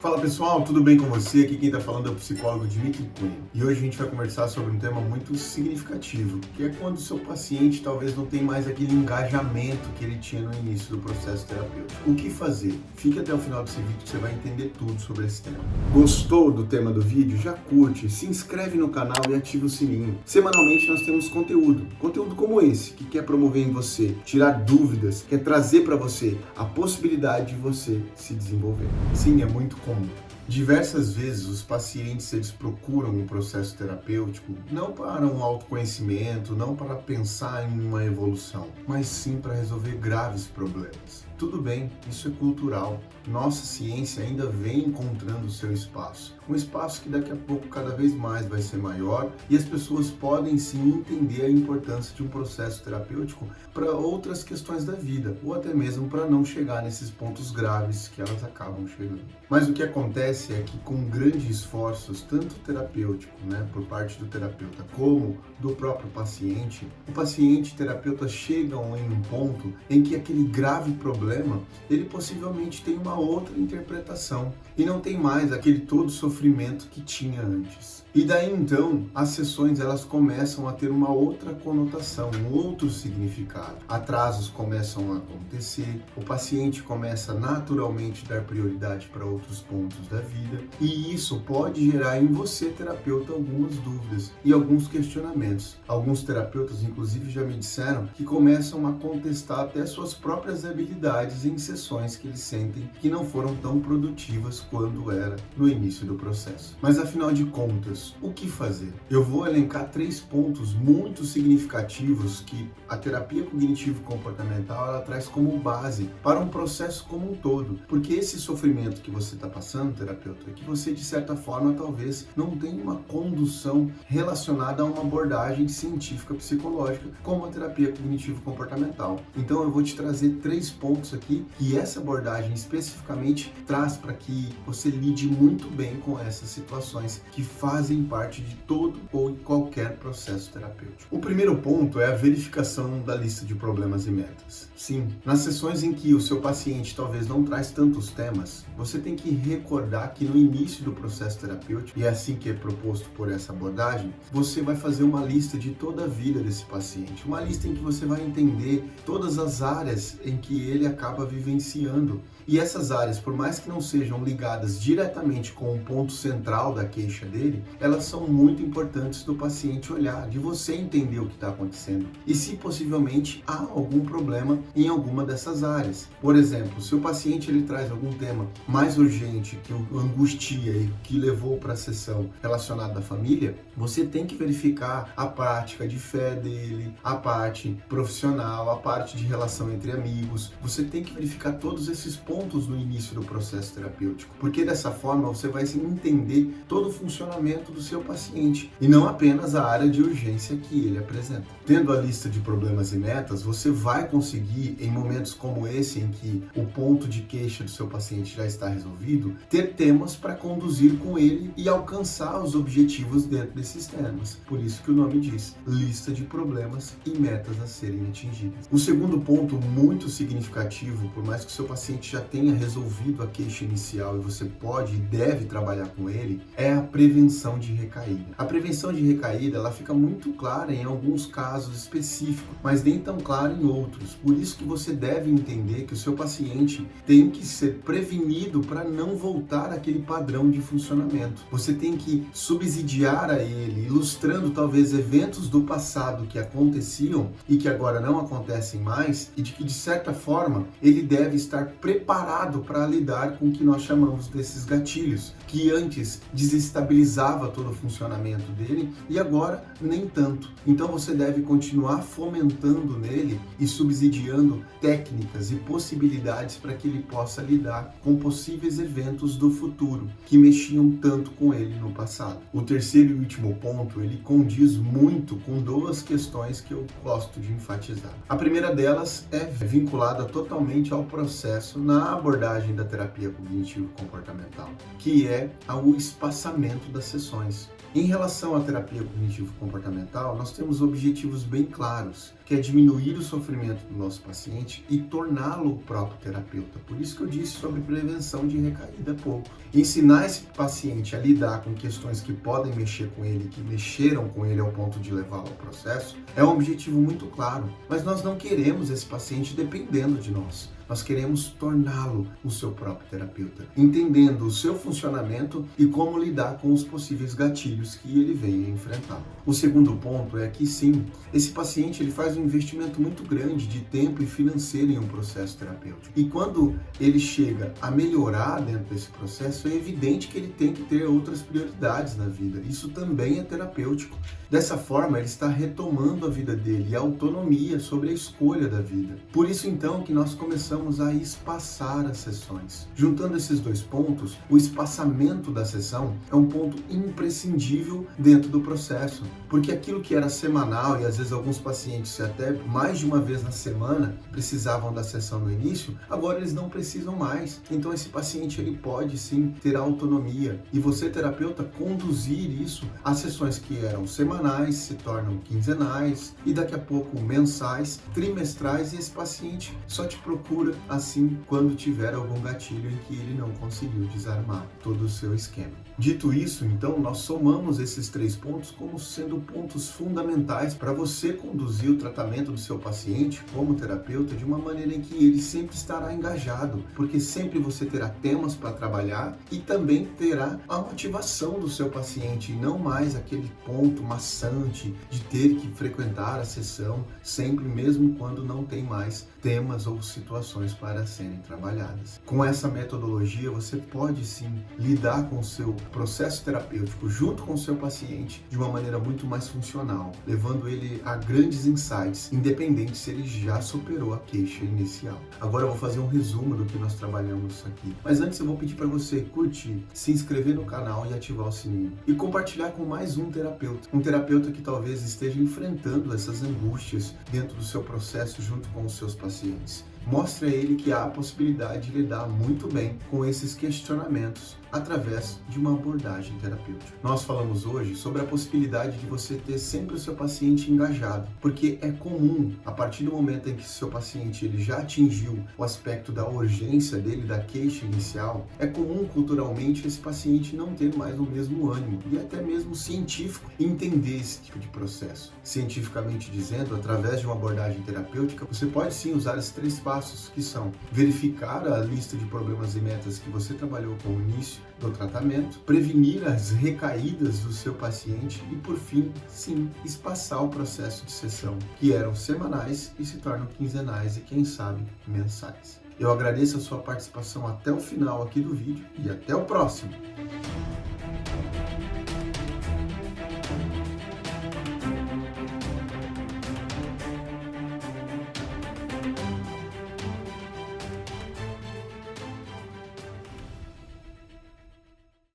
Fala pessoal, tudo bem com você? Aqui quem está falando é o psicólogo Dimitri Cunha. E hoje a gente vai conversar sobre um tema muito significativo, que é quando o seu paciente talvez não tenha mais aquele engajamento que ele tinha no início do processo terapêutico. O que fazer? Fique até o final desse vídeo que você vai entender tudo sobre esse tema. Gostou do tema do vídeo? Já curte, se inscreve no canal e ativa o sininho. Semanalmente nós temos conteúdo como esse, que quer promover em você, tirar dúvidas, quer trazer para você a possibilidade de você se desenvolver. Sim, é muito comum. Diversas vezes os pacientes eles procuram um processo terapêutico não para um autoconhecimento, não para pensar em uma evolução, mas sim para resolver graves problemas. Tudo bem, isso é cultural. Nossa ciência ainda vem encontrando o seu espaço. Um espaço que daqui a pouco cada vez mais vai ser maior e as pessoas podem sim entender a importância de um processo terapêutico para outras questões da vida, ou até mesmo para não chegar nesses pontos graves que elas acabam chegando. Mas o que acontece é que com grandes esforços, tanto terapêutico, por parte do terapeuta, como do próprio paciente, o paciente e o terapeuta chegam em um ponto em que aquele grave problema, ele possivelmente tem uma outra interpretação e não tem mais aquele todo sofrimento que tinha antes. E daí então, as sessões elas começam a ter uma outra conotação, um outro significado. Atrasos começam a acontecer, o paciente começa naturalmente a dar prioridade para outros pontos da vida e isso pode gerar em você, terapeuta, algumas dúvidas e alguns questionamentos. Alguns terapeutas, inclusive, já me disseram que começam a contestar até suas próprias habilidades em sessões que eles sentem que não foram tão produtivas quando era no início do processo. Mas afinal de contas, o que fazer? Eu vou elencar 3 pontos muito significativos que a terapia cognitivo-comportamental ela traz como base para um processo como um todo. Porque esse sofrimento que você está passando, terapeuta, é que você de certa forma talvez não tenha uma condução relacionada a uma abordagem científica psicológica como a terapia cognitivo-comportamental. Então eu vou te trazer 3 pontos aqui que essa abordagem especificamente traz para que você lide muito bem com essas situações que fazem parte de todo ou qualquer processo terapêutico. O primeiro ponto é a verificação da lista de problemas e metas. Sim, nas sessões em que o seu paciente talvez não traz tantos temas, você tem que recordar que no início do processo terapêutico, e é assim que é proposto por essa abordagem, você vai fazer uma lista de toda a vida desse paciente, uma lista em que você vai entender todas as áreas em que ele acaba vivenciando. E essas áreas, por mais que não sejam ligadas diretamente com o ponto central da queixa dele, elas são muito importantes do paciente olhar, de você entender o que está acontecendo e se possivelmente há algum problema em alguma dessas áreas. Por exemplo, se o paciente ele traz algum tema mais urgente que o angustia e que levou para a sessão relacionada à família, você tem que verificar a prática de fé dele, a parte profissional, a parte de relação entre amigos. Você tem que verificar todos esses pontos no início do processo terapêutico, porque dessa forma você vai entender todo o funcionamento do seu paciente e não apenas a área de urgência que ele apresenta. Tendo a lista de problemas e metas, você vai conseguir, em momentos como esse, em que o ponto de queixa do seu paciente já está resolvido, ter temas para conduzir com ele e alcançar os objetivos dentro desses temas. Por isso que o nome diz, lista de problemas e metas a serem atingidas. O segundo ponto muito significativo, por mais que o seu paciente já tenha resolvido a queixa inicial e você pode e deve trabalhar com ele, é a prevenção de recaída. A prevenção de recaída ela fica muito clara em alguns casos específicos, mas nem tão clara em outros. Por isso que você deve entender que o seu paciente tem que ser prevenido para não voltar àquele padrão de funcionamento. Você tem que subsidiar a ele, ilustrando talvez eventos do passado que aconteciam e que agora não acontecem mais e de que de certa forma ele deve estar preparado para lidar com o que nós chamamos desses gatilhos, que antes desestabilizava todo o funcionamento dele e agora nem tanto. Então você deve continuar fomentando nele e subsidiando técnicas e possibilidades para que ele possa lidar com possíveis eventos do futuro que mexiam tanto com ele no passado. O terceiro e último ponto, ele condiz muito com 2 questões que eu gosto de enfatizar. A primeira delas é vinculada totalmente ao processo na abordagem da terapia cognitivo-comportamental, que que é o espaçamento das sessões. Em relação à terapia cognitivo-comportamental, nós temos objetivos bem claros, que é diminuir o sofrimento do nosso paciente e torná-lo o próprio terapeuta. Por isso que eu disse sobre prevenção de recaída há pouco. Ensinar esse paciente a lidar com questões que podem mexer com ele, que mexeram com ele ao ponto de levá-lo ao processo, é um objetivo muito claro. Mas nós não queremos esse paciente dependendo de nós. Nós queremos torná-lo o seu próprio terapeuta, entendendo o seu funcionamento e como lidar com os possíveis gatilhos que ele venha enfrentar. O segundo ponto é que sim, esse paciente ele faz um investimento muito grande de tempo e financeiro em um processo terapêutico. E quando ele chega a melhorar dentro desse processo, é evidente que ele tem que ter outras prioridades na vida. Isso também é terapêutico. Dessa forma, ele está retomando a vida dele e a autonomia sobre a escolha da vida. Por isso, então, que nós começamos a espaçar as sessões. Juntando esses dois pontos, o espaçamento da sessão é um ponto imprescindível dentro do processo, porque aquilo que era semanal, e às vezes alguns pacientes até mais de uma vez na semana precisavam da sessão no início, agora eles não precisam mais. Então esse paciente ele pode sim ter autonomia, e você, terapeuta, conduzir isso a sessões que eram semanais se tornam quinzenais e daqui a pouco mensais, trimestrais, e esse paciente só te procura assim quando tiver algum gatilho em que ele não conseguiu desarmar todo o seu esquema. Dito isso, então, nós somamos esses 3 pontos como sendo pontos fundamentais para você conduzir o tratamento do seu paciente como terapeuta de uma maneira em que ele sempre estará engajado, porque sempre você terá temas para trabalhar e também terá a motivação do seu paciente e não mais aquele ponto maçante de ter que frequentar a sessão sempre, mesmo quando não tem mais temas ou situações para serem trabalhadas. Com essa metodologia, você pode sim lidar com o seu processo terapêutico junto com o seu paciente de uma maneira muito mais funcional, levando ele a grandes insights, independente se ele já superou a queixa inicial. Agora eu vou fazer um resumo do que nós trabalhamos aqui. Mas antes eu vou pedir para você curtir, se inscrever no canal e ativar o sininho. E compartilhar com mais um terapeuta. Um terapeuta que talvez esteja enfrentando essas angústias dentro do seu processo junto com os seus pacientes. Mostre a ele que há a possibilidade de lidar muito bem com esses questionamentos através de uma abordagem terapêutica. Nós falamos hoje sobre a possibilidade de você ter sempre o seu paciente engajado, porque é comum, a partir do momento em que seu paciente ele já atingiu o aspecto da urgência dele, da queixa inicial, é comum culturalmente esse paciente não ter mais o mesmo ânimo e até mesmo científico entender esse tipo de processo. Cientificamente dizendo, através de uma abordagem terapêutica, você pode sim usar esses 3 passos, que são verificar a lista de problemas e metas que você trabalhou com o início do tratamento, prevenir as recaídas do seu paciente e, por fim, sim, espaçar o processo de sessão, que eram semanais e se tornam quinzenais e, quem sabe, mensais. Eu agradeço a sua participação até o final aqui do vídeo e até o próximo!